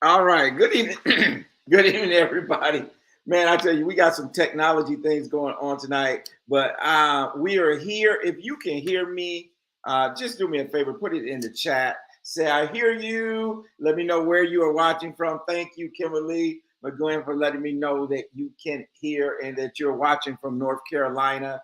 All right. Good evening. Good evening, everybody. Man, I tell you, we got some technology things going on tonight, but we are here. If you can hear me, just do me a favor, put it in the chat. Say, I hear you. Let me know where you are watching from. Thank you, Kimberly McGuinn, for letting me know that you can hear and that you're watching from North Carolina.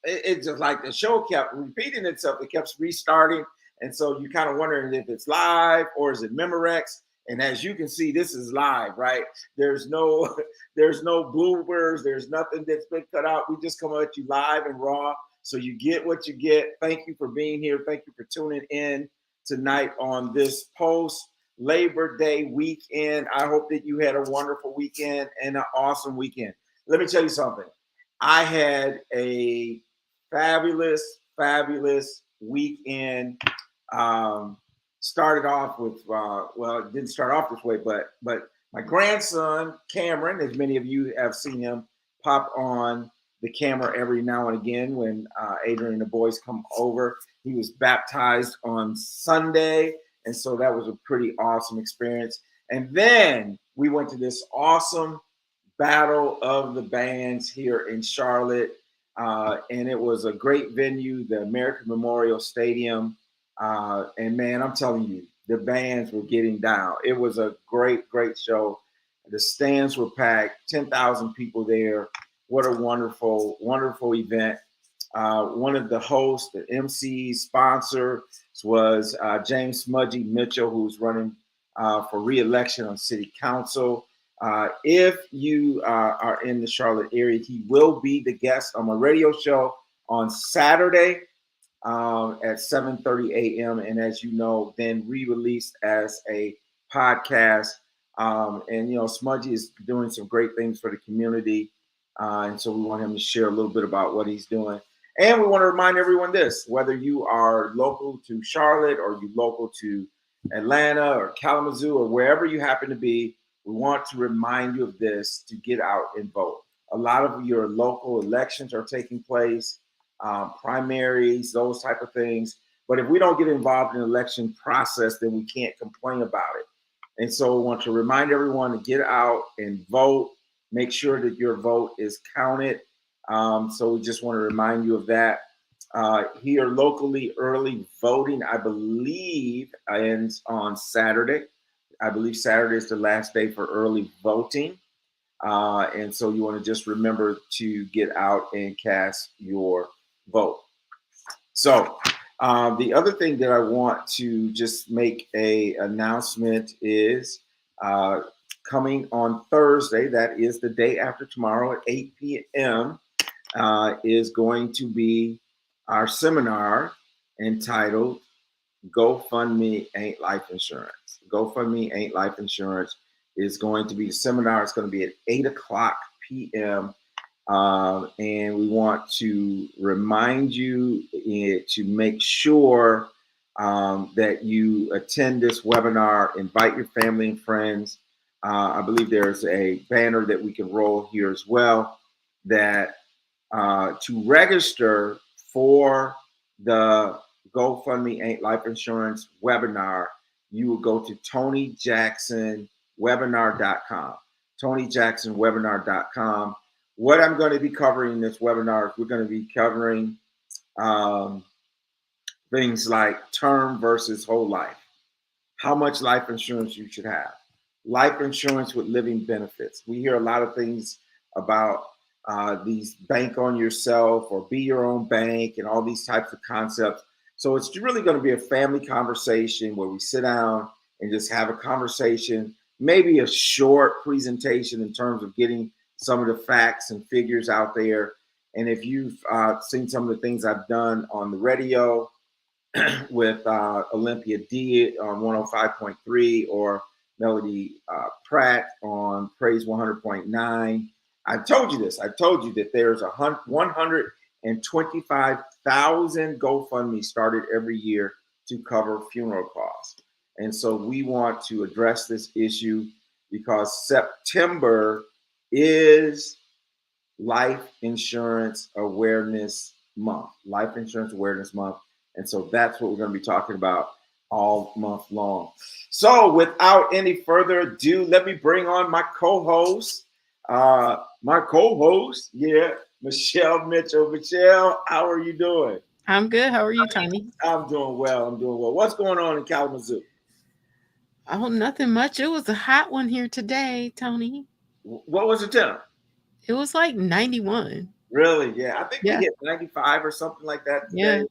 It's just like the show kept repeating itself. It kept restarting. And so you kind of wondering if it's live or is it Memorex. And as you can see, this is live, right? There's no there's no bloopers, there's nothing that's been cut out. We just come at you live and raw. So you get what you get. Thank you for being here. Thank you for tuning in tonight on this post Labor Day weekend. I hope that you had a wonderful weekend and an awesome weekend. Let me tell you something. I had a fabulous weekend. Um, Started off with well, it didn't start off this way, but my grandson Cameron, as many of you have seen him pop on the camera every now and again when Adrian and the boys come over. He was baptized on Sunday, and so that was a pretty awesome experience. And then we went to this awesome battle of the bands here in Charlotte, and it was a great venue, the American Memorial Stadium. And man, I'm telling you, the bands were getting down. It was a great show. The stands were packed, 10,000 people there. What a wonderful event. One of the hosts, the MC sponsor was James Smudgy Mitchell, who's running for re-election on city council. If you are in the Charlotte area, he will be the guest on my radio show on Saturday at 7:30 a.m. And as you know, then re-released as a podcast. And you know, Smudgy is doing some great things for the community, and so we want him to share a little bit about what he's doing. And we want to remind everyone this: whether you are local to Charlotte or you local to Atlanta or Kalamazoo or wherever you happen to be, we want to remind you of this to get out and vote. A lot of your local elections are taking place, primaries, those type of things. But if we don't get involved in the election process, then we can't complain about it. And so we want to remind everyone to get out and vote. Make sure that your vote is counted. So we just want to remind you of that. Here locally, early voting, I believe, ends on Saturday. I believe Saturday is the last day for early voting. And so you want to just remember to get out and cast your vote. So the other thing that I want to just make a announcement is coming on Thursday, that is the day after tomorrow at 8 p.m., is going to be our seminar entitled GoFundMe Ain't Life Insurance. GoFundMe Ain't Life Insurance is going to be the seminar. It's going to be at 8 o'clock p.m. And we want to remind you to make sure that you attend this webinar, invite your family and friends. I believe there's a banner that we can roll here as well, that to register for the GoFundMe Ain't Life Insurance webinar, you will go to TonyJacksonWebinar.com. TonyJacksonWebinar.com. What I'm going to be covering in this webinar is we're going to be covering things like term versus whole life, how much life insurance you should have, life insurance with living benefits. We hear a lot of things about these bank on yourself or be your own bank and all these types of concepts. So it's really going to be a family conversation where we sit down and just have a conversation, maybe a short presentation in terms of getting some of the facts and figures out there. And if you've seen some of the things I've done on the radio with Olympia D on 105.3 or Melody Pratt on Praise 100.9, I've told you this. I've told you that there's 125,000 GoFundMe started every year to cover funeral costs. And so we want to address this issue because September is Life Insurance Awareness Month. Life Insurance Awareness Month. And so that's what we're going to be talking about all month long. So, without any further ado, let me bring on my co-host. Yeah, Michelle Mitchell. Michelle, how are you doing? I'm good. How are you, Tony? I'm doing well. I'm doing well. What's going on in Kalamazoo? Oh, nothing much. It was a hot one here today, Tony. What was the temp? It was like 91. Really? Yeah, I think we Yeah. hit 95 or something like that today. Yeah.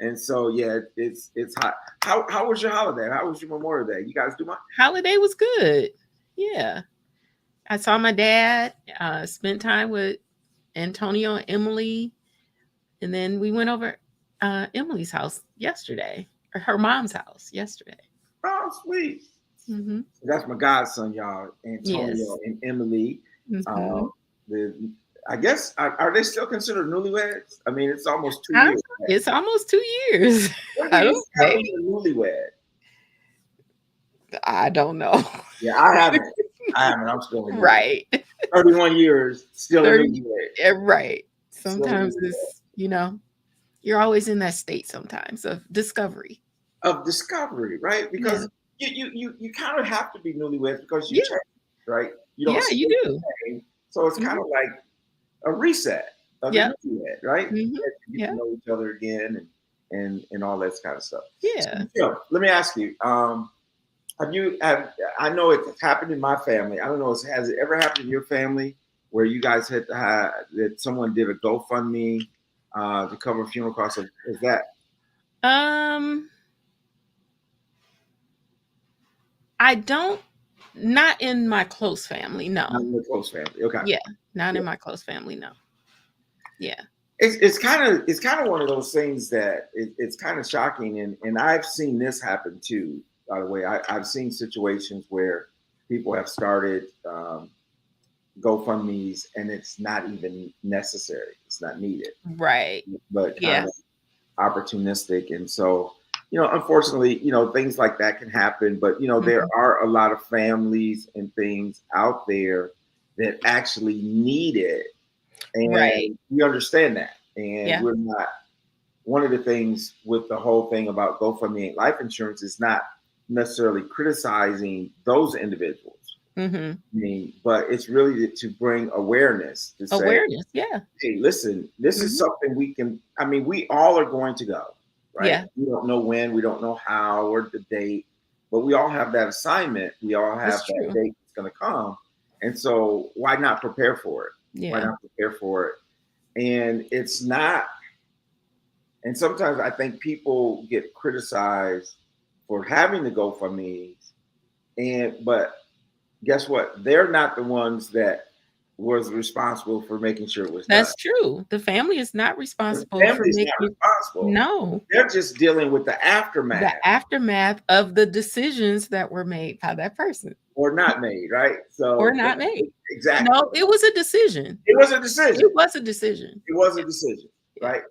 And so, yeah, it's hot. How was your holiday? How was your Memorial Day? You guys do much? Holiday was good. Yeah. I saw my dad, spent time with Antonio and Emily, and then we went over Emily's house yesterday, or her mom's house yesterday. Oh, sweet. Hmm. That's my godson, y'all, Yes. Antonio and Emily. Hmm. Um, the I guess are they still considered newlyweds? I mean, it's almost 2 years. It's almost 2 years. When do I you don't, start maybe. being a newlywed? I don't know. Yeah, I haven't. I haven't. I'm still a newlywed. Right. 31 years, still a 30, newlywed. right. Still a Sometimes newlywed. it's, you're always in that state sometimes of discovery. Of discovery, right? Yeah. Because you kind of have to be newlyweds because you Yeah. change, right? You don't Yeah, stay you the do. same. So it's kind Mhm. of like a reset of the Yep. newlywed, right? Mhm. You get to Yeah. know each other again and all that kind of stuff. So, Yeah. Michelle, let me ask you, have I know it's happened in my family. I don't know, has it ever happened in your family where you guys had to have that someone did a GoFundMe to cover funeral costs? Is that Um, I don't not in my close family, not no. in your close family? Okay. Yeah, not in my close family, no. Yeah. It's kind of one of those things that it's kind of shocking, and I've seen this happen too. By the way, I've seen situations where people have started GoFundmes and it's not even necessary. It's not needed, Right. but kind Yeah. of opportunistic. And so, unfortunately, things like that can happen. But there Mhm. are a lot of families and things out there that actually need it, Right. and we understand that, and Yeah. we're not. One of the things with the whole thing about GoFundMe and life insurance is not necessarily criticizing those individuals. Mhm. I mean, but it's really to bring awareness to say, Awareness. Yeah. hey, listen, this is Mhm. something we can. I mean, we all are going to go, right? Yeah. We don't know when, we don't know how or the date, but we all have that assignment. We all have That's that true. date that's going to come, and so why not prepare for it? Why Yeah. not prepare for it? And it's not. And sometimes I think people get criticized for having the GoFundMe's, but guess what? They're not the ones that was responsible for making sure it was done. That's true. The family is not The responsible for family's not making. responsible. No. They're just dealing with the The aftermath aftermath of the decisions that were made by that person or not made, right? or So not made. exactly. No, it was a decision. It was a decision. It was a decision. It was a decision, Yeah. right?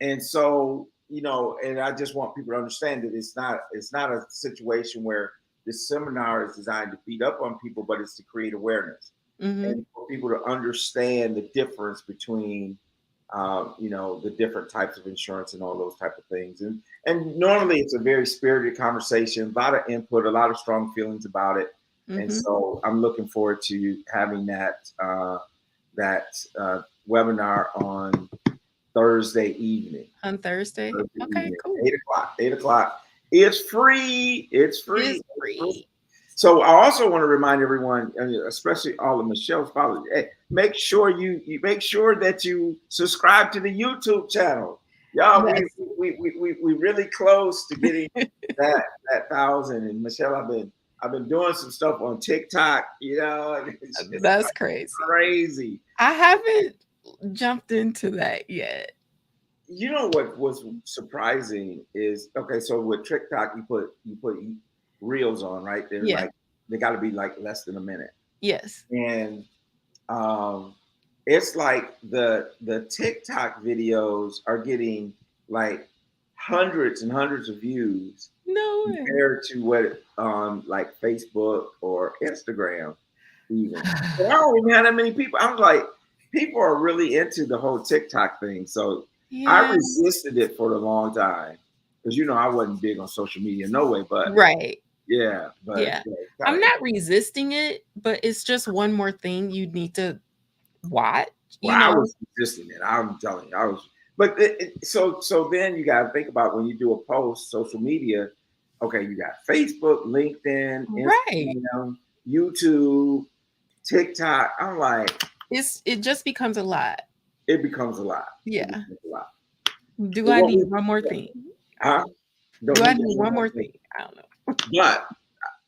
And so, and I just want people to understand that it's not a situation where this seminar is designed to beat up on people, but it's to create awareness Mhm. and for people to understand the difference between the different types of insurance and all those type of things. And normally it's a very spirited conversation, a lot of input, a lot of strong feelings about it. And Mhm. so I'm looking forward to having that webinar on Thursday evening. On Thursday? Thursday Okay, evening, cool. 8 o'clock. 8 o'clock. It's free. It's It's free. It's free. free. So I also want to remind everyone, especially all of Michelle's followers, hey, make sure you make sure that you subscribe to the YouTube channel. Y'all, we Yes. we we we we really close to getting that that thousand. And Michelle, I've been doing some stuff on TikTok, and it's just That's like crazy. crazy. I haven't jumped into that yet. You know what was surprising is, okay, so with TikTok you put reels on, right? They're Yeah. like they got to be like less than a minute, Yes. and um, it's like the TikTok videos are getting like hundreds and hundreds of views No way. compared to what on like Facebook or Instagram even. And I don't even have that many people. I'm like, people are really into the whole TikTok thing. So I Yeah. resisted it for a long time. because I wasn't big on social media, no way. But Right. yeah, but Yeah. yeah, I'm kinda, not resisting it, but it's just one more thing you need to watch, well, you I know? was resisting it. I'm telling you, I was. But so then you got to think about when you do a post, social media. Okay, you got Facebook, LinkedIn, Right. Instagram, YouTube, TikTok. I'm like, It just becomes a lot. it becomes a lot. It Yeah. becomes a lot. Do But I what need we, one more thing? I huh? don't know. Don't Do I need that need one one more more thing. thing? I don't know. But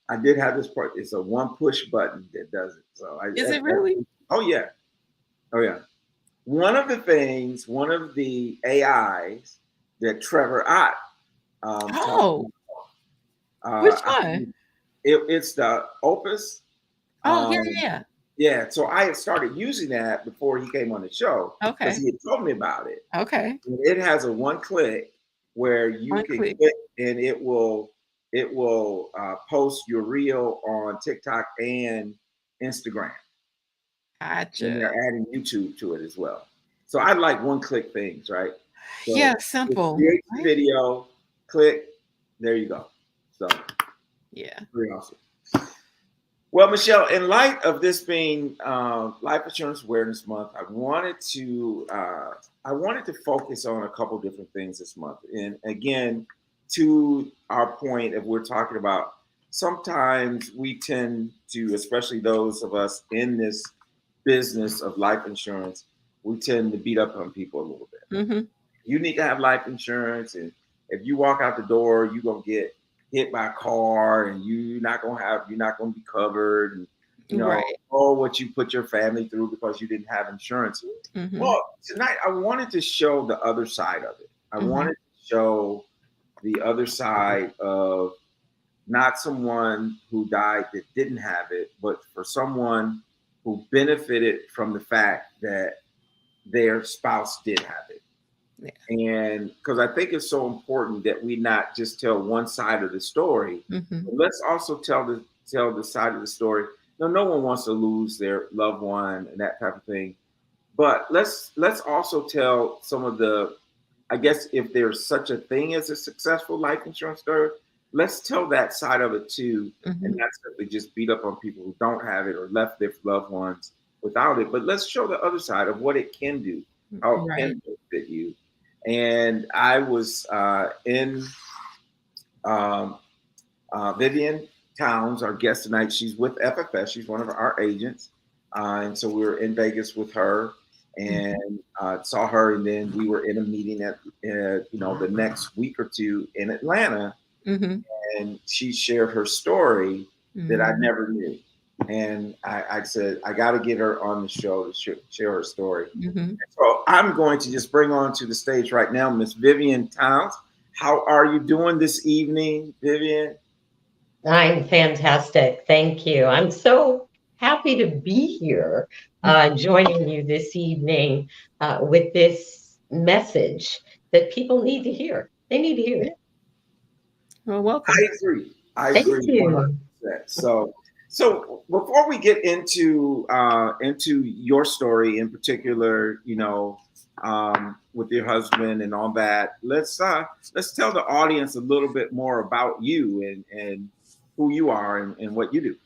I did have this part. It's a one push button that does it. So Is it really? oh yeah, oh yeah. One of the AIs that Trevor Ott talked Oh, about, which one? it's the Opus. Oh, yeah, Um, yeah, yeah, so I had started using that before he came on the show yeah. because Okay. he had told me about it. Okay. And it has a one click where you One can click. click and it will post your reel on TikTok and Instagram. And Gotcha. they're adding YouTube to it as well. So I like one click things, right? So Yeah, it simple, creates the right? video, click, there you go. So Yeah. pretty awesome. Well, Michelle, in light of this being Life Insurance Awareness Month, I wanted to focus on a couple different things this month. And again, to our point, if we're talking about sometimes we tend to, especially those of us in this business of life insurance, we tend to beat up on people a little bit. Mhm. You need to have life insurance, and if you walk out the door, you're gonna get hit by a car, and you're not gonna be covered, and Right. all what you put your family through because you didn't have insurance. Mhm. Well, tonight I wanted to show the other side of it. I Mhm. wanted to show the other side of not someone who died that didn't have it, but for someone who benefited from the fact that their spouse did have it. Yeah. And because I think it's so important that we not just tell one side of the story, Mhm. but let's also tell the side of the story. No one wants to lose their loved one and that type of thing. But let's also tell some of the, I guess if there's such a thing as a successful life insurance story, let's tell that side of it too, and Mhm. not simply just beat up on people who don't have it or left their loved ones without it. But let's show the other side of what it can do, how it Right. can benefit you. And I was in um, Vivian Towns, our guest tonight. She's with FFS. She's one of our agents, and so we were in Vegas with her Mhm. and saw her. And then we were in a meeting at the next week or two in Atlanta, Mhm. and she shared her story that I Mhm. never knew. And I said I got to get her on the show to share her story. Mhm. So I'm going to just bring on to the stage right now Miss Vivian Towns. How are you doing this evening, Vivian? I'm fantastic. Thank you. I'm so happy to be here, joining you this evening with this message that people need to hear. They need to hear it. Well, I welcome. agree. I Thank agree you. 100%. So before we get into your story in particular, with your husband and all that, let's tell the audience a little bit more about you and who you are and what you do.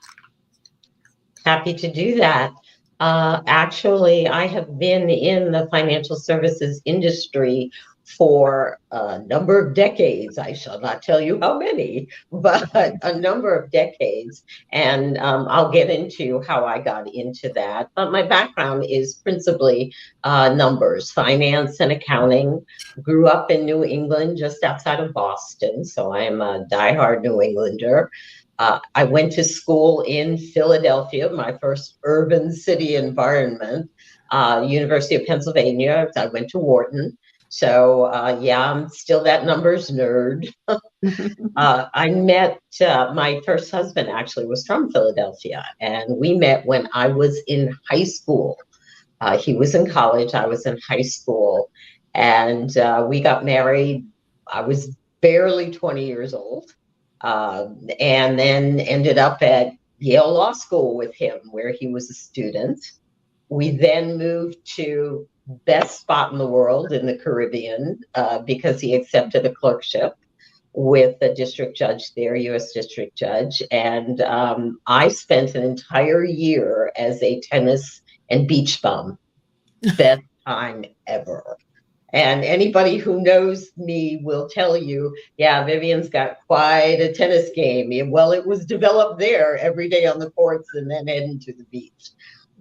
Happy to do that. Actually, I have been in the financial services industry for a number of decades. I shall not tell you how many, but a number of decades. And I'll get into how I got into that. But my background is principally numbers, finance, and accounting. Grew up in New England, just outside of Boston. So I am a diehard New Englander. I went to school in Philadelphia, my first urban city environment, University of Pennsylvania. I went to Wharton. So, yeah, I'm still that numbers nerd. I met my first husband actually was from Philadelphia, and we met when I was in high school. He was in college, I was in high school, and we got married. I was barely 20 years old, and then ended up at Yale Law School with him, where he was a student. We then moved to best spot in the world in the Caribbean because he accepted a clerkship. with the district judge there, U.S. district judge. And I spent an entire year as a tennis and beach bum. Best time ever. And anybody who knows me will tell you, yeah, Vivian's got quite a tennis game. Well, it was developed there every day on the courts and then heading to the beach.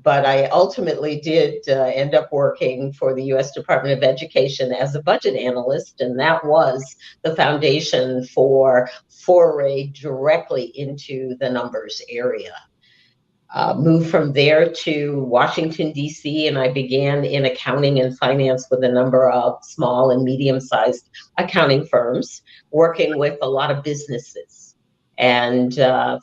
But I ultimately did end up working for the U.S. Department of Education as a budget analyst, and that was the foundation for foray directly into the numbers area. Moved from there to Washington, D.C., and I began in accounting and finance with a number of small and medium-sized accounting firms, working with a lot of businesses. And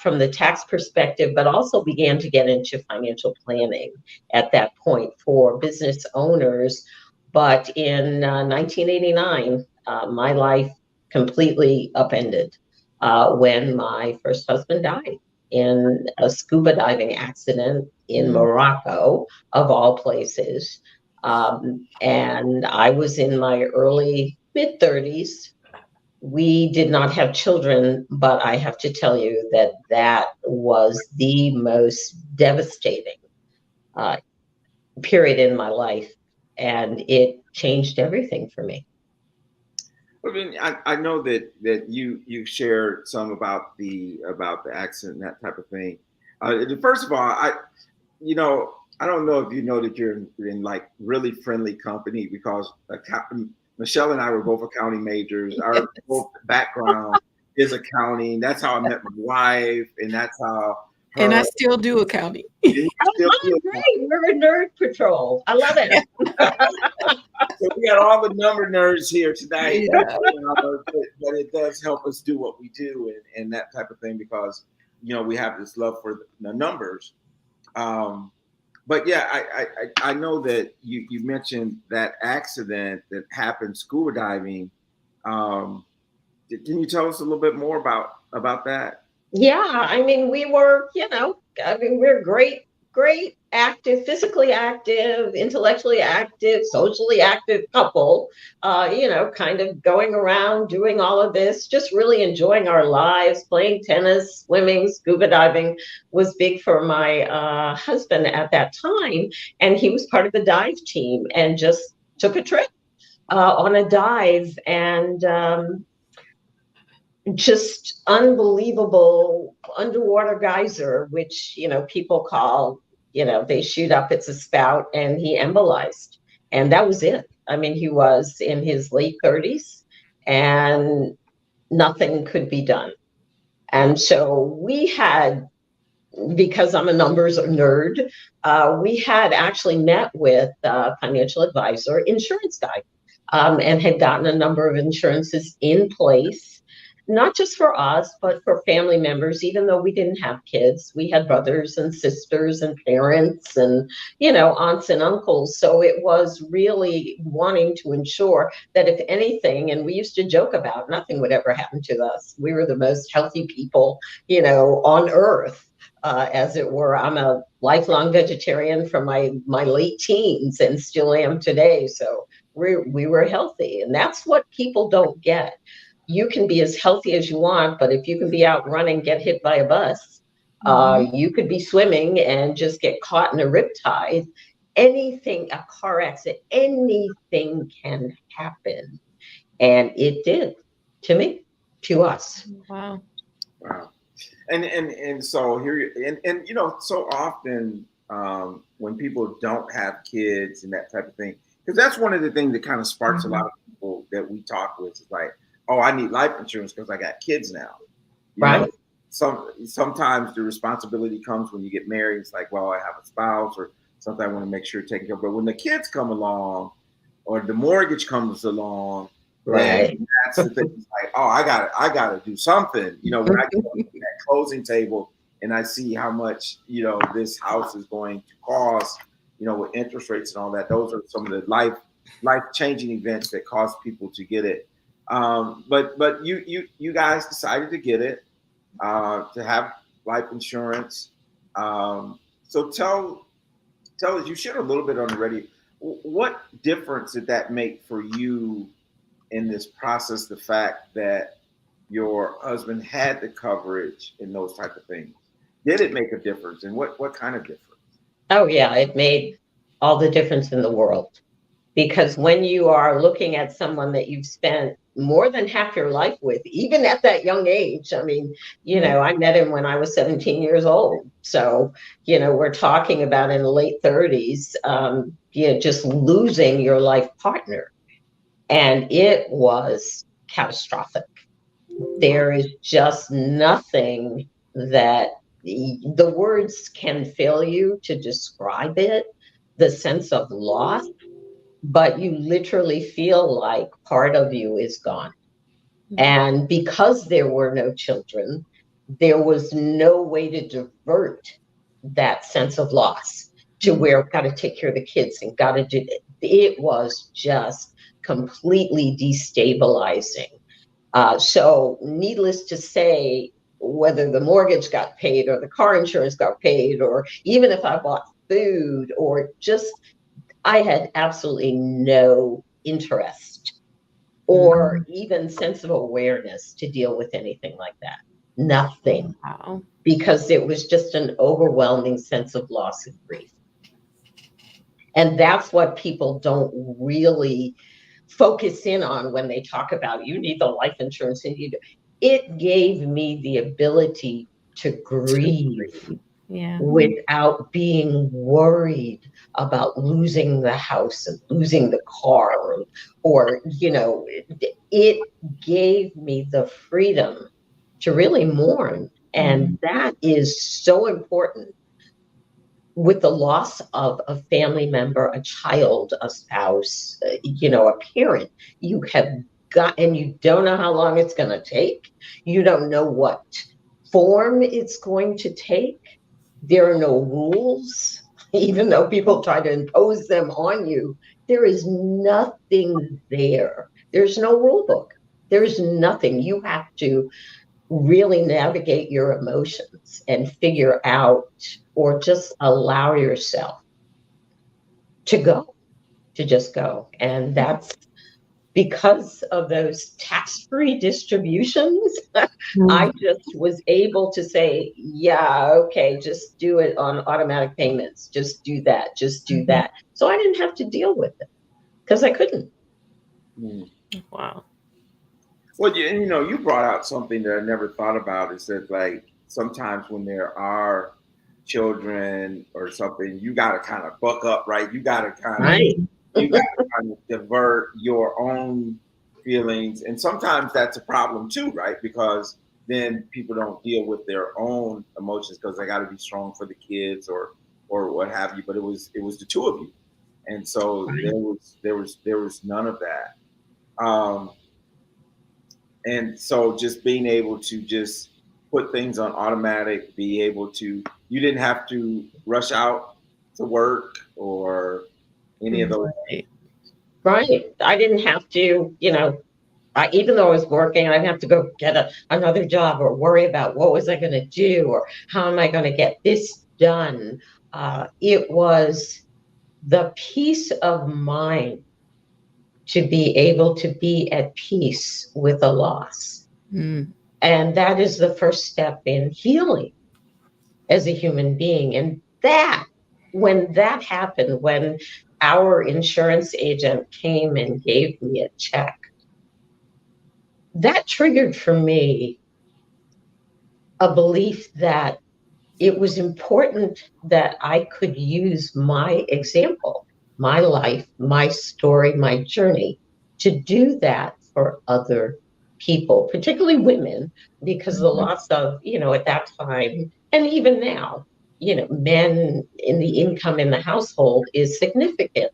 from the tax perspective, but also began to get into financial planning at that point for business owners. But in 1989, my life completely upended when my first husband died in a scuba diving accident in Morocco, of all places. And I was in my early mid 30s. We did not have children, but I have to tell you that that was the most devastating uh, period in my life. And it changed everything for me. I mean, I know that you shared some about the accident and that type of thing. First of all, I don't know if you know that you're in like really friendly company because Michelle and I were both accounting majors. Our both background is accounting. That's how I met my wife, and that's how. And I still do accounting. Oh, great. We're a nerd patrol. I love it. So we got all the number nerds here tonight, Yeah. but it does help us do what we do and that type of thing because we have this love for the numbers. But yeah, I know that you mentioned that accident that happened scuba diving. Can you tell us a little bit more about that? Yeah, I mean, we're great, active, physically active, intellectually active, socially active couple, kind of going around doing all of this, just really enjoying our lives, playing tennis, swimming, scuba diving was big for my husband at that time. And he was part of the dive team and just took a trip on a dive. And just unbelievable underwater geyser, which people call, they shoot up, it's a spout, and he embolized, and that was it. I mean, he was in his late 30s, and nothing could be done. And so we had, because I'm a numbers nerd, we had actually met with a financial advisor, insurance guy, and had gotten a number of insurances in place, not just for us, but for family members. Even though we didn't have kids, we had brothers and sisters and parents and, aunts and uncles. So it was really wanting to ensure that if anything, and we used to joke about nothing would ever happen to us. We were the most healthy people, on earth. As it were. I'm a lifelong vegetarian from my late teens and still am today. So we were healthy, and that's what people don't get. You can be as healthy as you want, but if you can be out running, get hit by a bus, you could be swimming and just get caught in a riptide. Anything, a car accident, anything can happen, and it did to me, to us. Wow. Wow. And so here and so often when people don't have kids and that type of thing, because that's one of the things that kind of sparks a lot of people that we talk with. Is like, oh, I need life insurance because I got kids now. Right. Sometimes the responsibility comes when you get married. It's like, well, I have a spouse, or something I want to make sure to take care of. But when the kids come along, or the mortgage comes along, Right. that's the thing. It's like, oh, I gotta do something. When I get to that closing table and I see how much this house is going to cost, with interest rates and all that. Those are some of the life changing events that cause people to get it. But you guys decided to get it, to have life insurance. So tell us. You shared a little bit on the radio. What difference did that make for you in this process? The fact that your husband had the coverage and those type of things? Did it make a difference, and what kind of difference? Oh, yeah, it made all the difference in the world. Because when you are looking at someone that you've spent more than half your life with, even at that young age, I mean, I met him when I was 17 years old. So, we're talking about in the late 30s, just losing your life partner. And it was catastrophic. There is just nothing that the words can fail you to describe it, the sense of loss, but you literally feel like part of you is gone. And because there were no children, there was no way to divert that sense of loss to where got to take care of the kids and got to do it. It was just completely destabilizing. So, needless to say, whether the mortgage got paid or the car insurance got paid, or even if I bought food or just, I had absolutely no interest or even sense of awareness to deal with anything like that. Nothing. Wow. Because it was just an overwhelming sense of loss and grief. And that's what people don't really focus in on when they talk about you need the life insurance and it gave me the ability to grieve Yeah. without being worried about losing the house and losing the car or it gave me the freedom to really mourn. And that is so important with the loss of a family member, a child, a spouse, a parent. You have got, and you don't know how long it's going to take. You don't know what form it's going to take. There are no rules, even though people try to impose them on you. There is nothing there. There's no rule book. There's nothing. You have to really navigate your emotions and figure out or just allow yourself to go, to just go. And that's because of those tax-free distributions. I just was able to say, yeah, okay, just do it on automatic payments. Just do that. Just do that. So I didn't have to deal with it because I couldn't. Wow. Well, you brought out something that I never thought about. Is that like sometimes when there are children or something, you got to kind of buck up, right? You got to Right. of divert your own feelings, and sometimes that's a problem too, right? Because then people don't deal with their own emotions because they got to be strong for the kids or what have you. But it was the two of you, and so there was none of that. Um, and so just being able to just put things on automatic, be able to, you didn't have to rush out to work or any of those. Right. I didn't have to, even though I was working, I didn't have to go get another job or worry about what was I going to do or how am I going to get this done. It was the peace of mind to be able to be at peace with a loss. And that is the first step in healing as a human being. And when that happened, when our insurance agent came and gave me a check, that triggered for me a belief that it was important that I could use my example, my life, my story, my journey to do that for other people, particularly women, because the loss of, at that time, and even now, men in the income in the household is significant.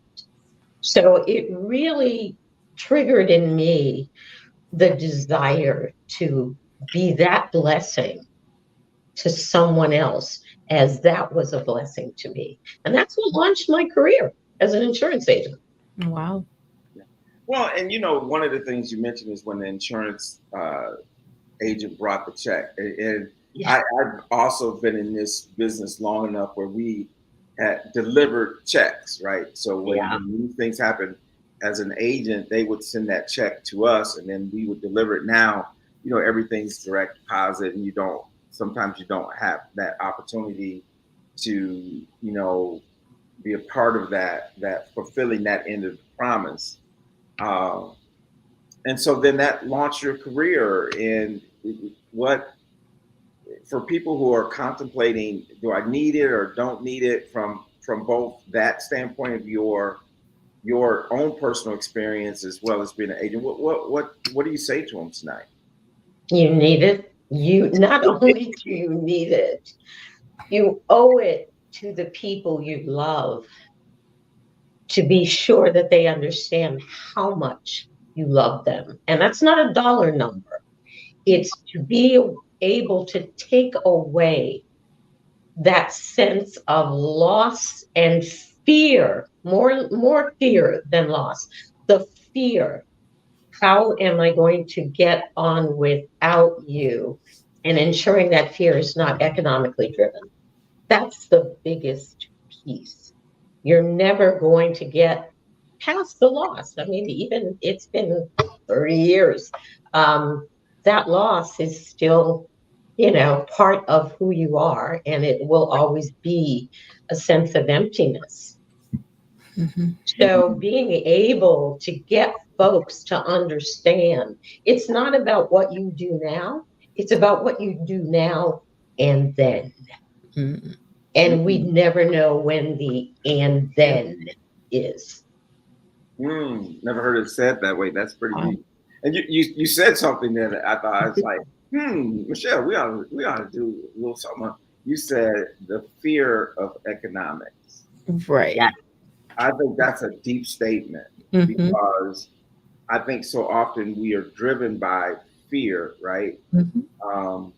So it really triggered in me the desire to be that blessing to someone else as that was a blessing to me. And that's what launched my career as an insurance agent. Wow. Well, and one of the things you mentioned is when the insurance agent brought the check. And I've also been in this business long enough where we had delivered checks, right? So when these things happen, as an agent, they would send that check to us, and then we would deliver it. Now, everything's direct deposit, and sometimes you don't have that opportunity to, be a part of that fulfilling that end of the promise. Um, and so then that launched your career. And what, for people who are contemplating, do I need it or don't need it, from both that standpoint of your own personal experience as well as being an agent, what do you say to them tonight? You need it. You not only do you need it, you owe it to the people you love to be sure that they understand how much you love them. And that's not a dollar number. It's to be able to take away that sense of loss and fear, more fear than loss. The fear, how am I going to get on without you? And ensuring that fear is not economically driven. That's the biggest piece. You're never going to get past the loss. I mean, even it's been 30 years. Um, that loss is still, part of who you are, and it will always be a sense of emptiness. Mhm. So being able to get folks to understand it's not about what you do now, it's about what you do now and then. Mhm. And we never know when the and then is. Never heard it said that way. That's pretty deep. And you said something there that I thought, I was like, Michelle, we ought to do a little something. You said the fear of economics. Right. Yeah. I think that's a deep statement, Mhm. because I think so often we are driven by fear, right? Mhm. Um,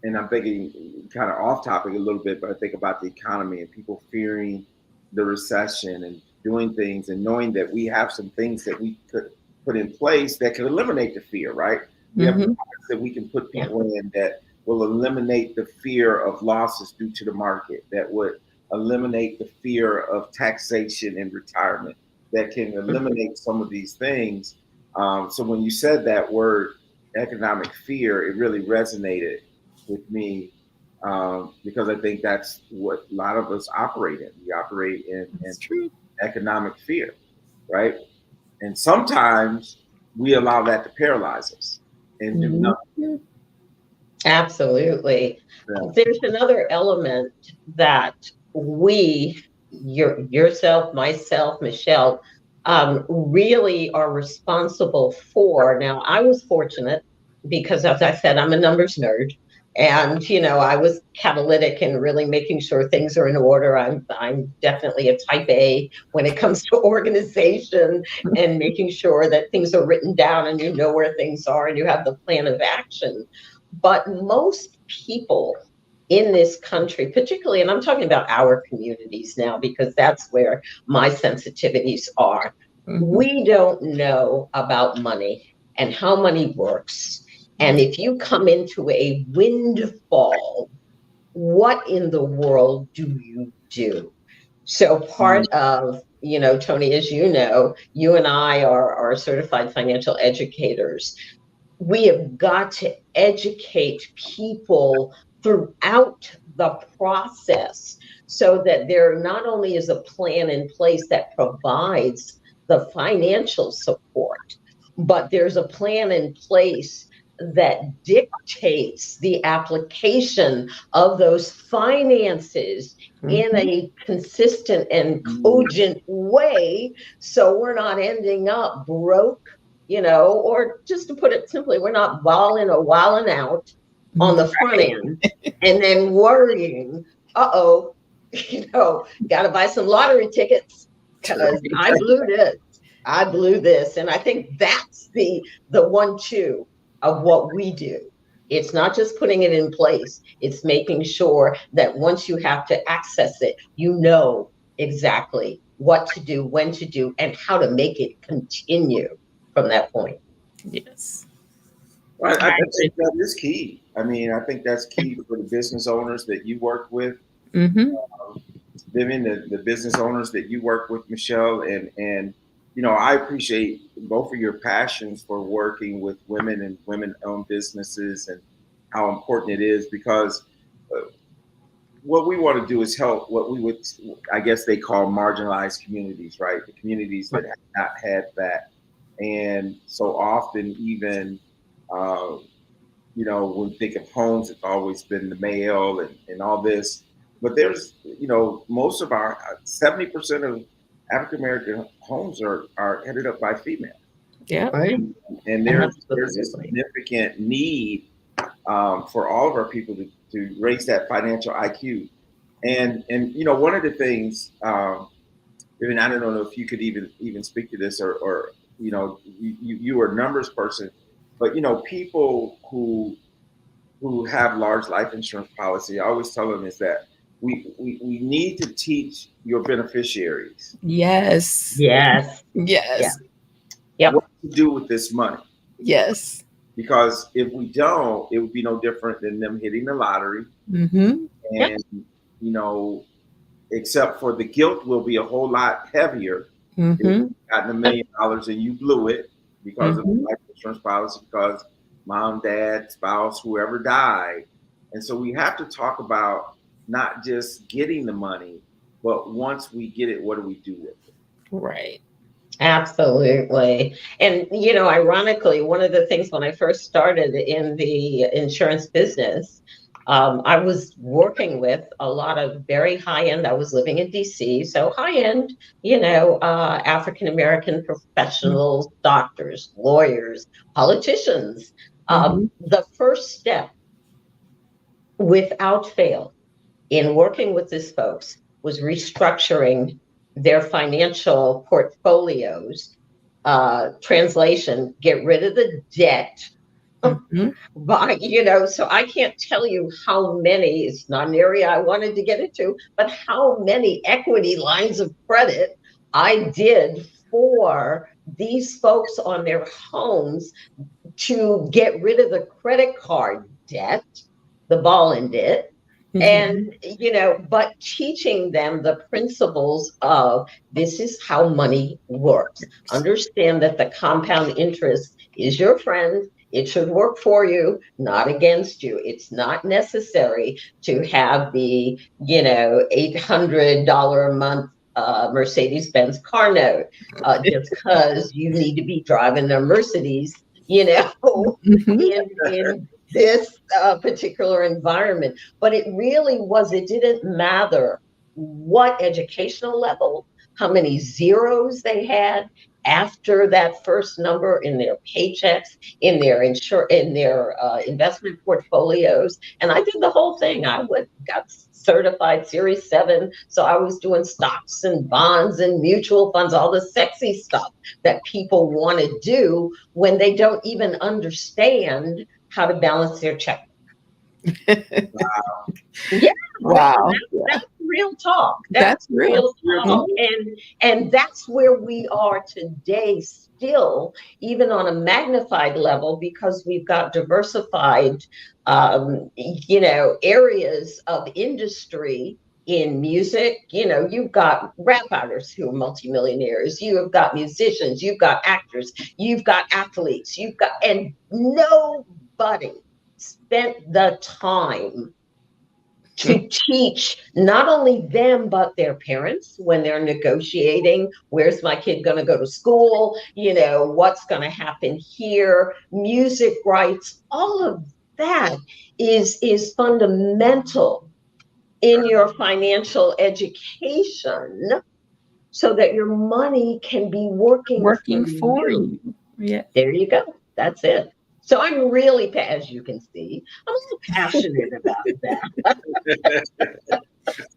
and I'm thinking kind of off topic a little bit, but I think about the economy and people fearing the recession and doing things and knowing that we have some things that we could put in place that can eliminate the fear, right? We have Mhm. products that we can put Yeah. people in that will eliminate the fear of losses due to the market, that would eliminate the fear of taxation and retirement, that can eliminate some of these things. So when you said that word, economic fear, it really resonated with me, because I think that's what a lot of us operate in. We operate in That's true. economic fear, right? And sometimes we allow that to paralyze us and do Mhm. nothing. Absolutely. Yeah. There's another element that we, yourself, myself, Michelle, really are responsible for. Now, I was fortunate because, as I said, I'm a numbers nerd. And I was catalytic in really making sure things are in order. I'm definitely a type A when it comes to organization and making sure that things are written down and you know where things are and you have the plan of action. But most people in this country, particularly, and I'm talking about our communities now because that's where my sensitivities are, Mhm. we don't know about money and how money works. And if you come into a windfall, what in the world do you do? So Mm. part of, Tony, as you and I are certified financial educators. We have got to educate people throughout the process so that there not only is a plan in place that provides the financial support, but there's a plan in place that dictates the application of those finances in Mhm. a consistent and cogent way so we're not ending up broke, or just to put it simply, we're not balling or wilding out on the front Right. end and then worrying, uh-oh, got to buy some lottery tickets because I blew this. I blew this. And I think that's the 1-2 of what we do. It's not just putting it in place. It's making sure that once you have to access it, you know exactly what to do, when to do, and how to make it continue from that point. Yes. Well, I I think agree. that is key. I mean, I think that's key for the business owners that you work with, Mhm. Vivian, the business owners that you work with, Michelle, and I appreciate both of your passions for working with women and women-owned businesses, and how important it is, because what we want to do is help what we would, I guess they call marginalized communities, right? The communities that have not had that. And so often, even, when we think of homes, it's always been the male and all this. But there's, most of our 70% of African American homes are headed up by females. Yeah. Right. And there's a significant need for all of our people to raise that financial IQ. And one of the things, and I don't know if you could even speak to this, or you are a numbers person, but people who have large life insurance policy, I always tell them is that we need to teach your beneficiaries. Yes. Yes. Yes. Yep. What to do with this money. Yes. Because if we don't, it would be no different than them hitting the lottery. Mm-hmm. And, except for the guilt will be a whole lot heavier. If you gotten $1 million and you blew it because of the life insurance policy, because mom, dad, spouse, whoever died. And so we have to talk about not just getting the money, but once we get it, what do we do with it? Right. Absolutely. And, ironically, one of the things when I first started in the insurance business, I was working with a lot of very high end. I was living in DC, so high end, African American professionals, doctors, lawyers, politicians. The first step, without fail, in working with these folks was restructuring their financial portfolios. Translation: get rid of the debt. So I can't tell you how many, it's not an area I wanted to get into, but how many equity lines of credit I did for these folks on their homes to get rid of the credit card debt, the ball and debt. And, but teaching them the principles of this is how money works. Understand that the compound interest is your friend. It should work for you, not against you. It's not necessary to have the, $800 a month Mercedes-Benz car note just because you need to be driving a Mercedes, in this particular environment. But it didn't matter what educational level, how many zeros they had after that first number in their paychecks, in their investment portfolios. And I did the whole thing. Got certified Series 7. So I was doing stocks and bonds and mutual funds, all the sexy stuff that people want to do when they don't even understand how to balance their checkbook. Wow. Yeah. Wow. That's real talk. That's real talk. And that's where we are today still, even on a magnified level, because we've got diversified, areas of industry. In music, you've got rap artists who are multimillionaires, you have got musicians, you've got actors, you've got athletes, and nobody spent the time to teach not only them, but their parents when they're negotiating, where's my kid going to go to school? What's going to happen here? Music rights, all of that is fundamental in your financial education so that your money can be working for you. Yeah. There you go. That's it. So I'm really, as you can see, I'm a little passionate about that.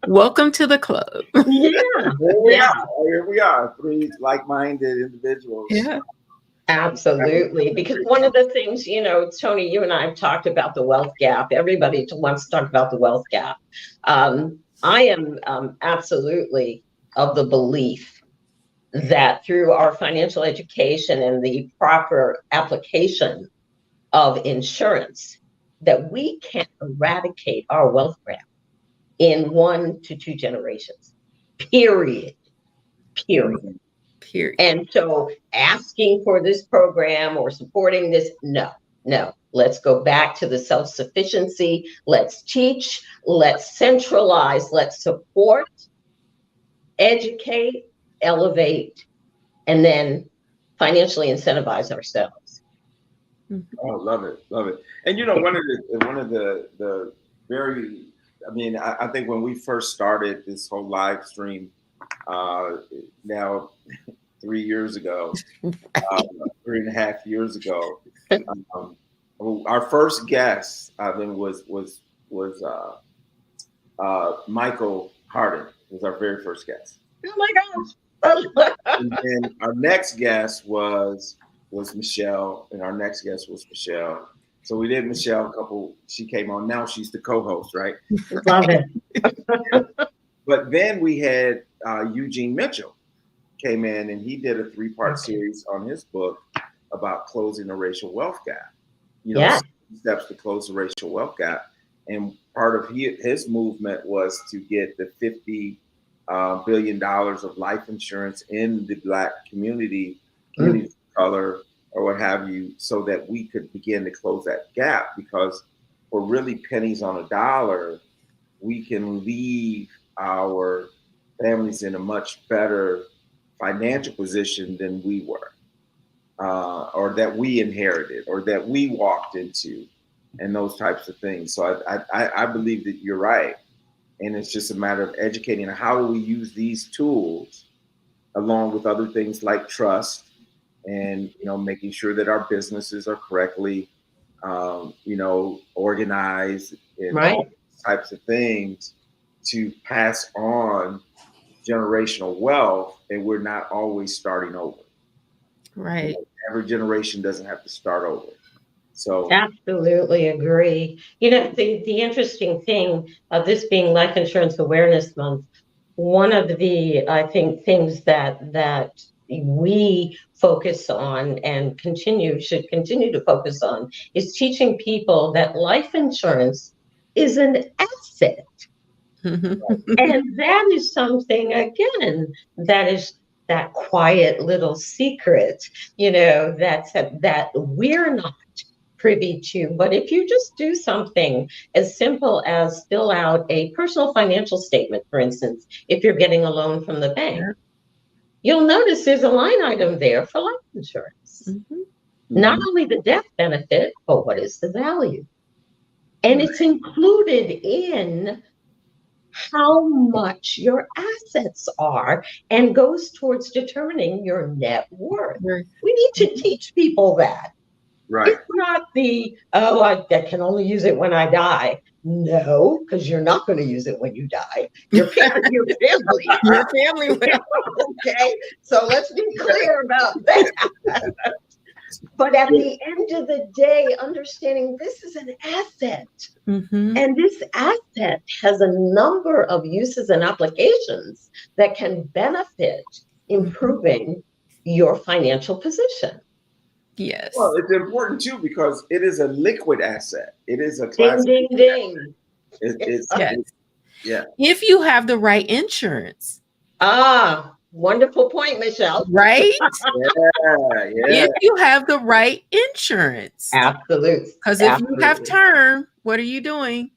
Welcome to the club. Here we are, 3 like-minded individuals. Yeah. Absolutely. Because one of the things, Tony, you and I have talked about the wealth gap. Everybody wants to talk about the wealth gap. I am absolutely of the belief that through our financial education and the proper application of insurance, that we can eradicate our wealth gap in 1 to 2 generations. Period. Period. And so asking for this program or supporting this, no. Let's go back to the self-sufficiency. Let's teach, let's centralize, let's support, educate, elevate, and then financially incentivize ourselves. Oh, love it, love it. And one of the very, I mean, I think when we first started this whole live stream, now 3 years ago, 3.5 years ago, um, our first guest then was Michael Hardin was our very first guest. Oh my gosh. And then our next guest was Michelle, and our next guest was Michelle. So we did Michelle she came on. Now she's the co-host, right? Love it. But then we had Eugene Mitchell came in, and he did a 3-part series on his book about closing the racial wealth gap. Steps to close the racial wealth gap. And part of his movement was to get the $50 billion of life insurance in the Black community of color or what have you, so that we could begin to close that gap. Because for really pennies on a dollar, we can leave our families in a much better financial position than we were, or that we inherited, or that we walked into, and those types of things. So I believe that you're right. And it's just a matter of educating how do we use these tools along with other things like trust and, making sure that our businesses are correctly, organized and all these types of things to pass on generational wealth. And we're not always starting over. Right. Every generation doesn't have to start over. So absolutely agree. The interesting thing of this being Life Insurance Awareness Month, one of the, I think, things that we focus on and should continue to focus on is teaching people that life insurance is an asset. And that is something, again, that is that quiet little secret, that we're not privy to. But if you just do something as simple as fill out a personal financial statement, for instance, if you're getting a loan from the bank, you'll notice there's a line item there for life insurance. Not only the death benefit, but what is the value? And it's included in how much your assets are and goes towards determining your net worth. We need to teach people that. Right. It's not I can only use it when I die. No, because you're not going to use it when you die. Your family will. Okay, so let's be clear about that. But at the end of the day, understanding this is an asset. And this asset has a number of uses and applications that can benefit improving your financial position. Yes. Well, it's important too because it is a liquid asset. It is a ding, ding, ding. Yeah. If you have the right insurance. Wonderful point, Michelle. Right? Yeah. If you have the right insurance. Absolutely. Because if you have term, what are you doing?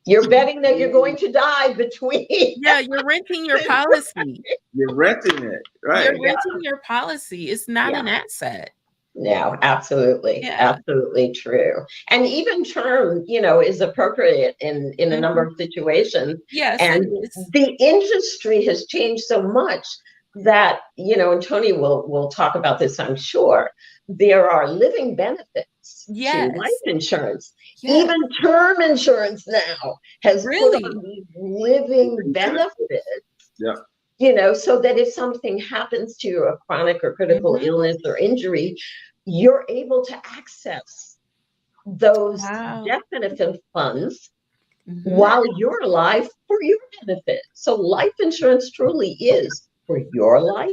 You're betting that you're going to die between. Yeah, you're renting your policy. You're renting it, right? You're renting your policy. It's not an asset. No, absolutely. Absolutely true. And even term, is appropriate in a number of situations. Yes. And the industry has changed so much that, and Tony will talk about this, I'm sure. There are living benefits to life insurance. Yes. Even term insurance now has put on these living benefits. Yeah. So that if something happens to you, a chronic or critical illness or injury, you're able to access those death benefit funds while you're alive for your benefit. So life insurance truly is for your life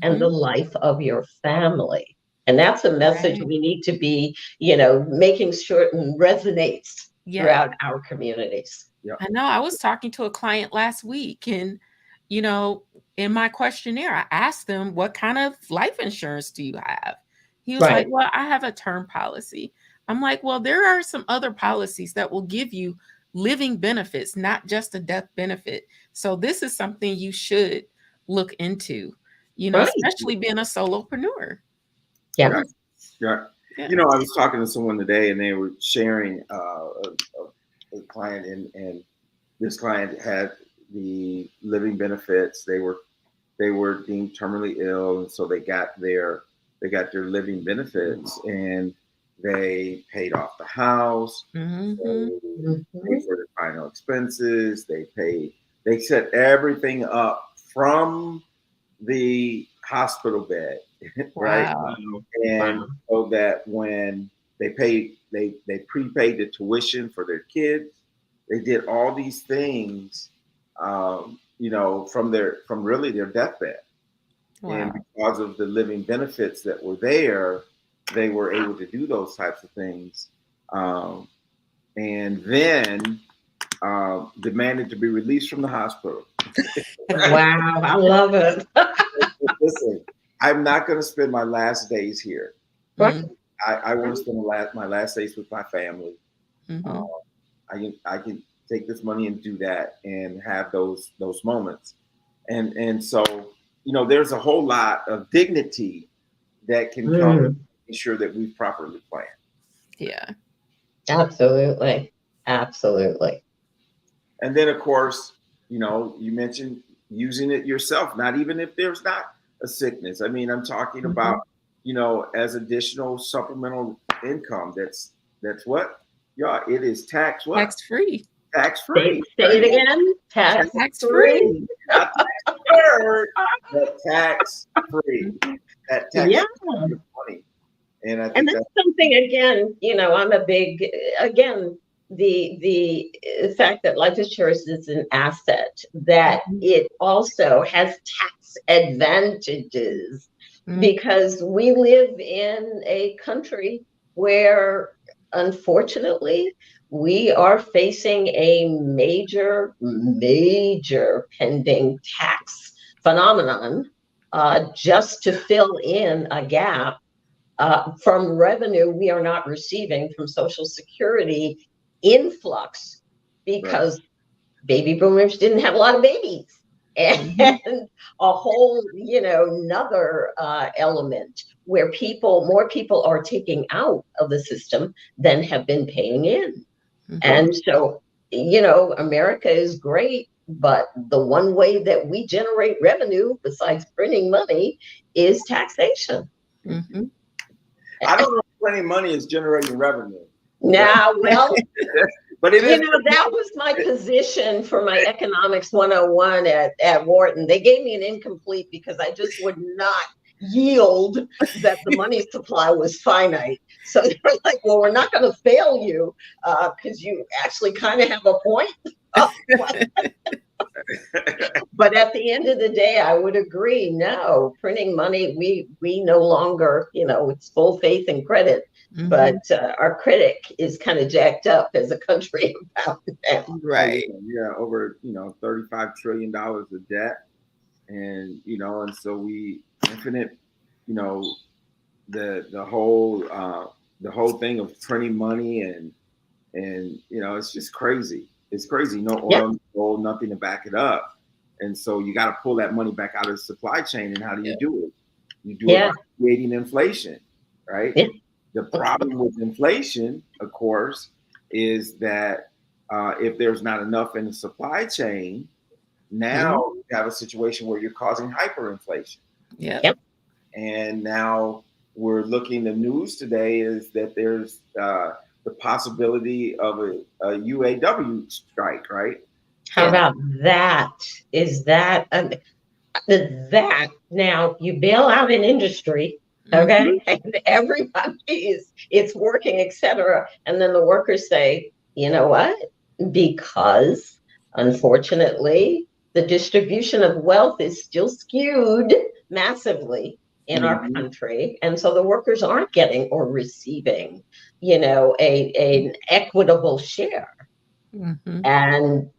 and the life of your family. And that's a message we need to be, making sure it resonates throughout our communities. I know. I was talking to a client last week and, you know, in my questionnaire, I asked them, what kind of life insurance do you have? He was like, Right. well, I have a term policy. I'm like, well, there are some other policies that will give you living benefits, not just a death benefit. So this is something you should look into, you know, Right. especially being a solopreneur. Yeah. Yeah. Yeah. Yeah. You know, I was talking to someone today, and they were sharing a client, and this client had the living benefits. They were deemed terminally ill, and so they got their living benefits, and they paid off the house. Mm-hmm. They paid Mhm. for their final expenses. They set everything up from the hospital bed, right? Wow. And Wow. so that when they prepaid the tuition for their kids. They did all these things, from really their deathbed. And Wow. because of the living benefits that were there, they were able to do those types of things. Um, and then demanded to be released from the hospital. Wow. I love it. Listen, I'm not going to spend my last days here. Right. Mm-hmm. I want to spend my last days with my family. Uh, Mm-hmm. I can take this money and do that and have those moments. And so, there's a whole lot of dignity that can come with Mm, making sure that we've properly planned. Yeah. absolutely. Absolutely. And then, of course, you mentioned using it yourself, not even if there's not a sickness. I mean, I'm talking about, Mhm. as additional supplemental income. That's what, yeah, it is tax what? Tax free. Tax Say, free, say right? it again. Tax Tax Tax free. free. not tax deferred, but tax free. That tax Yeah. money. And I And think that's that's something, again, I'm a big, again, the fact that life insurance is an asset, that Mhm. it also has tax advantages, Mhm. because we live in a country where, unfortunately, we are facing a major, major pending tax phenomenon, just to fill in a gap, from revenue we are not receiving from Social Security influx, right. because baby boomers didn't have a lot of babies. Mhm. And a whole, another element where more people are taking out of the system than have been paying in. Mhm. And so, America is great, but the one way that we generate revenue besides printing money is taxation. Mhm. I don't know if printing money is generating revenue, but Now, well, but it is. that was my position for my economics 101 at Wharton. They gave me an incomplete because I just would not yield that the money supply was finite. So they were like, well, we're not going to fail you, because you actually kind of have a point. But at the end of the day, I would agree. No, printing money, we no longer, it's full faith and credit. But Mhm. our credit is kind of jacked up as a country about now. Oh yeah, Right. yeah, over $35 trillion of debt, and so we infinite, you know, the whole thing of printing money, and it's just crazy. It's crazy. No Yeah, oil, no gold, nothing to back it up, and so you got to pull that money back out of the supply chain. And how do you Yeah. do it? You do it by yeah, creating inflation, right? yeah. The problem with inflation, of course, is that if there's not enough in the supply chain, now Mhm. you have a situation where you're causing hyperinflation. Yep. Yep. And now we're looking, the news today is that there's the possibility of a UAW strike, right? How Yeah. about that? Is that that now you bail out an industry, Mhm. okay, and everybody it's working, etc., and then the workers say, you know what, because unfortunately the distribution of wealth is still skewed massively in our Mhm. country, and so the workers aren't getting or receiving, an equitable share. Mhm. And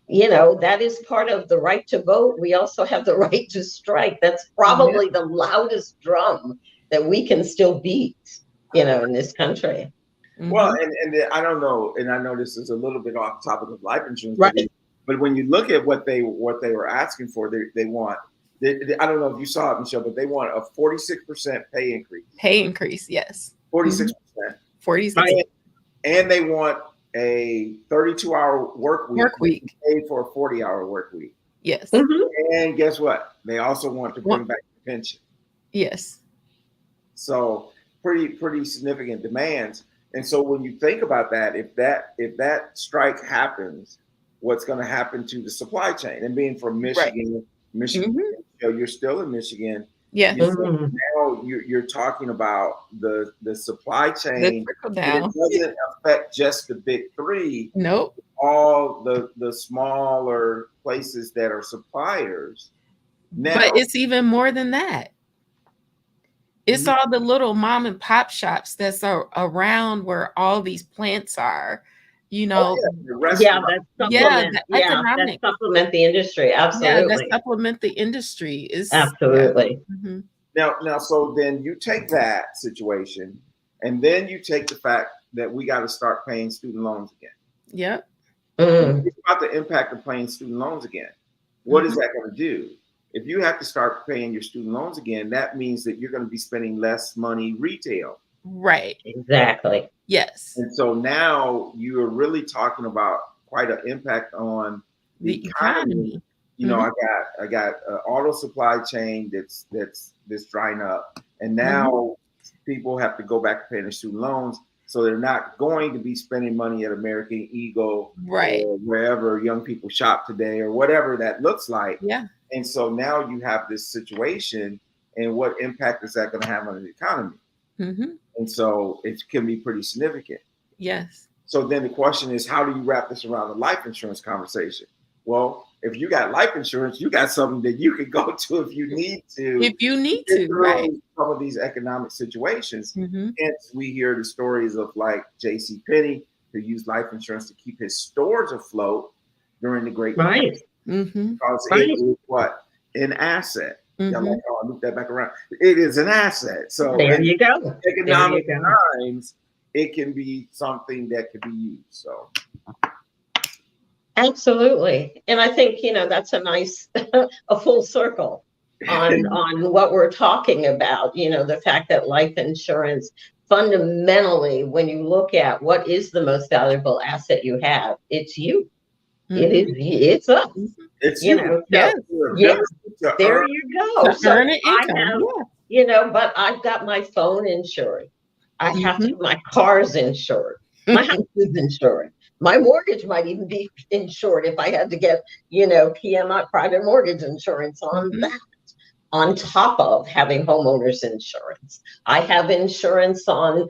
that is part of the right to vote. We also have the right to strike. That's probably the loudest drum that we can still beat, in this country. Well, and I don't know, and I know this is a little bit off topic of life insurance, Right. but when you look at what they were asking for, they want. I don't know if you saw it, Michelle, but they want a 46% pay increase. Pay increase, yes. 46%. 46. And they want a 32-hour work week. Paid for a 40-hour work week. Yes. And guess what? They also want to bring back the pension. Yes. So pretty significant demands. And so when you think about that, if that strike happens, what's going to happen to the supply chain? And being from Michigan, you're still in Michigan. Yeah. Now you're talking about the supply chain. The trickle down. It doesn't affect just the big three. Nope. All the smaller places that are suppliers. Now, but it's even more than that. It's all the little mom and pop shops that's around where all these plants are. That supplement the industry. Absolutely. Yeah, that supplement the industry is absolutely. Now, so then you take that situation, and then you take the fact that we got to start paying student loans again. Yep. Think about the impact of paying student loans again. What is that going to do? If you have to start paying your student loans again, that means that you're going to be spending less money retail. Right. Exactly. Yes. And so now you are really talking about quite an impact on the economy. I got an auto supply chain that's drying up, and now people have to go back to paying their student loans. So they're not going to be spending money at American Eagle, or wherever young people shop today, or whatever that looks like. Yeah. And so now you have this situation, and what impact is that going to have on the economy? And so it can be pretty significant. Yes. So then the question is, how do you wrap this around the life insurance conversation? Well, if you got life insurance, you got something that you can go to if you need to. Right. Some of these economic situations. Hence, we hear the stories of like J.C. Penney, who used life insurance to keep his stores afloat during the Great Depression. Because it is what? An asset. Y'all like, I'll loop that back around. It is an asset. So there you go. Economic times, it can be something that can be used. So absolutely. And I think, that's a nice, a full circle on what we're talking about. The fact that life insurance, fundamentally, when you look at what is the most valuable asset you have, it's you. It's us. It's you. There you go. So I have, but I've got my phone insured. I have to, my car's insured. My house is insured. My mortgage might even be insured if I had to get, PMI, private mortgage insurance on that, on top of having homeowners insurance. I have insurance on,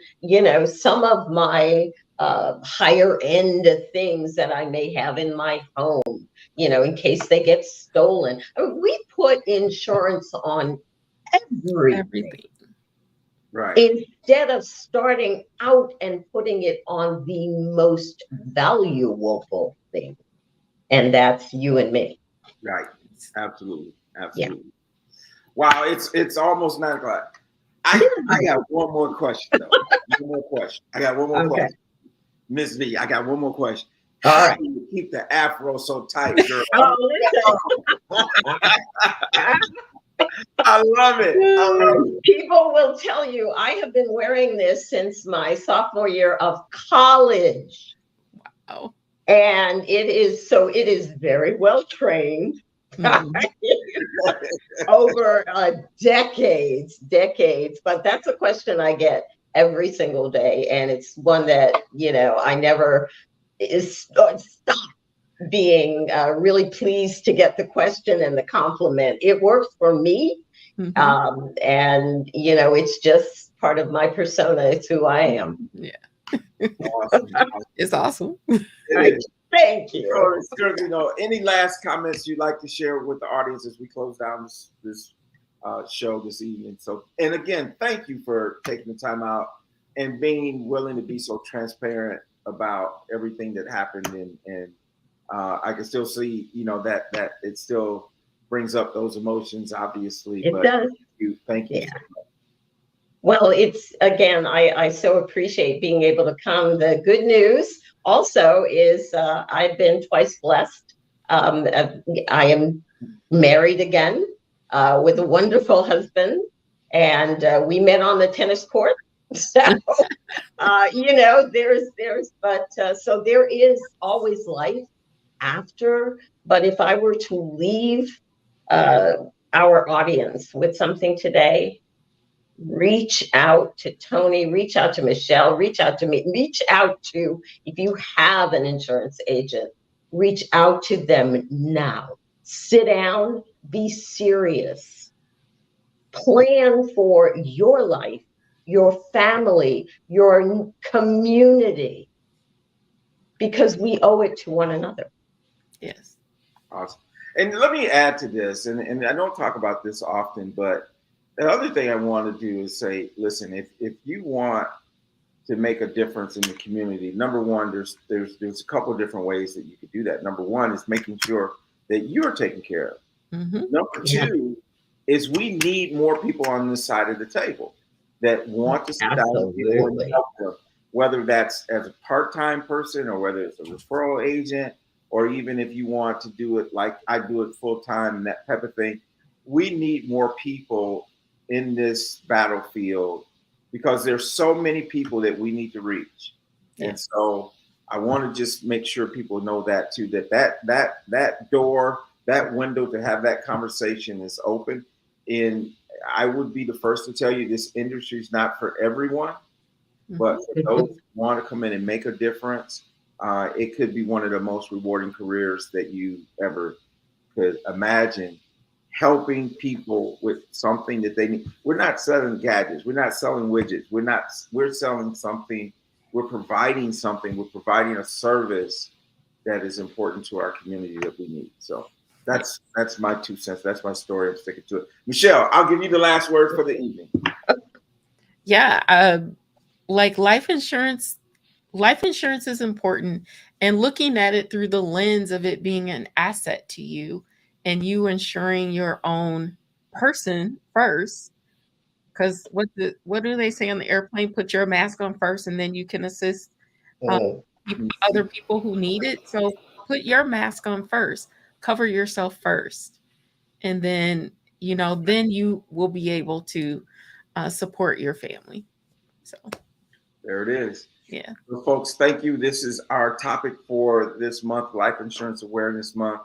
some of my higher end things that I may have in my home, in case they get stolen. I mean, we put insurance on everything. Right. Instead of starting out and putting it on the most valuable thing. And that's you and me. Right. Absolutely. Yeah. Wow, it's almost 9 o'clock. I got one more question though. I got one more question. Miss V, I got one more question. All right. You keep the afro so tight, girl. I love it. People will tell you I have been wearing this since my sophomore year of college. Wow. And it is very well trained. Over decades. But that's a question I get every single day. And it's one that, I never stop being really pleased to get the question and the compliment. It works for me. And, it's just part of my persona. It's who I am. Yeah. Awesome. It's awesome. Thank you. So, any last comments you'd like to share with the audience as we close down this show this evening? So, and again, thank you for taking the time out and being willing to be so transparent about everything that happened and I can still see, that it still brings up those emotions, obviously. It But does. thank you. Yeah. Well, it's again, I so appreciate being able to come. The good news also is I've been twice blessed. I am married again with a wonderful husband, and we met on the tennis court. So, so there is always life after. But if I were to leave uh, our audience with something today, reach out to Tony, reach out to Michelle, reach out to me, reach out to, if you have an insurance agent, reach out to them now. Sit down, be serious, plan for your life, your family, your community, because we owe it to one another. Yes. Awesome. And let me add to this, and I don't talk about this often, but the other thing I want to do is say, listen, if you want to make a difference in the community, number one, there's a couple of different ways that you could do that. Number one is making sure that you're taken care of. Mm-hmm. Number two is we need more people on this side of the table that want to sit down with people and help them, whether that's as a part-time person or whether it's a referral agent, or even if you want to do it like I do it full-time and that type of thing. We need more people in this battlefield because there's so many people that we need to reach. Yeah. And so I want to just make sure people know that too, that door, that window to have that conversation is open. And I would be the first to tell you this industry is not for everyone, but for those who want to come in and make a difference, it could be one of the most rewarding careers that you ever could imagine, helping people with something that they need. We're not selling gadgets. We're not selling widgets. We're selling something. We're providing something. We're providing a service that is important to our community that we need. So that's my 2 cents. That's my story. I'm sticking to it. Michelle, I'll give you the last word for the evening. Yeah. Like life insurance is important, and looking at it through the lens of it being an asset to you and you insuring your own person first. Because what do they say on the airplane? Put your mask on first, and then you can assist other people who need it. So put your mask on first, cover yourself first, and then then you will be able to support your family. So there it is. Yeah. Well, folks, thank you. This is our topic for this month, Life Insurance Awareness Month.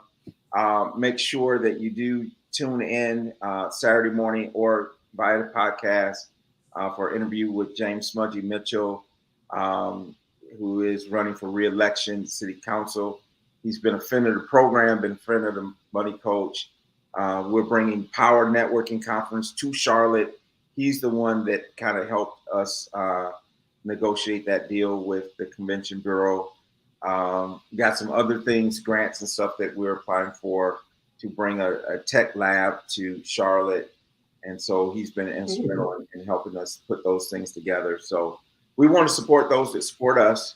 Make sure that you do tune in Saturday morning or via the podcast for an interview with James Smudgy Mitchell, who is running for re-election city council. He's been a friend of the program, been a friend of the Money Coach. We're bringing Power Networking Conference to Charlotte. He's the one that kind of helped us negotiate that deal with the Convention Bureau. Got some other things, grants and stuff that we're applying for to bring a tech lab to Charlotte. And so he's been instrumental in helping us put those things together. So we want to support those that support us.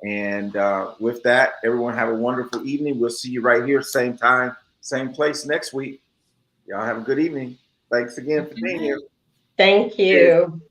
And with that, everyone have a wonderful evening. We'll see you right here, same time, same place next week. Y'all have a good evening. Thanks again for being here. Thank you.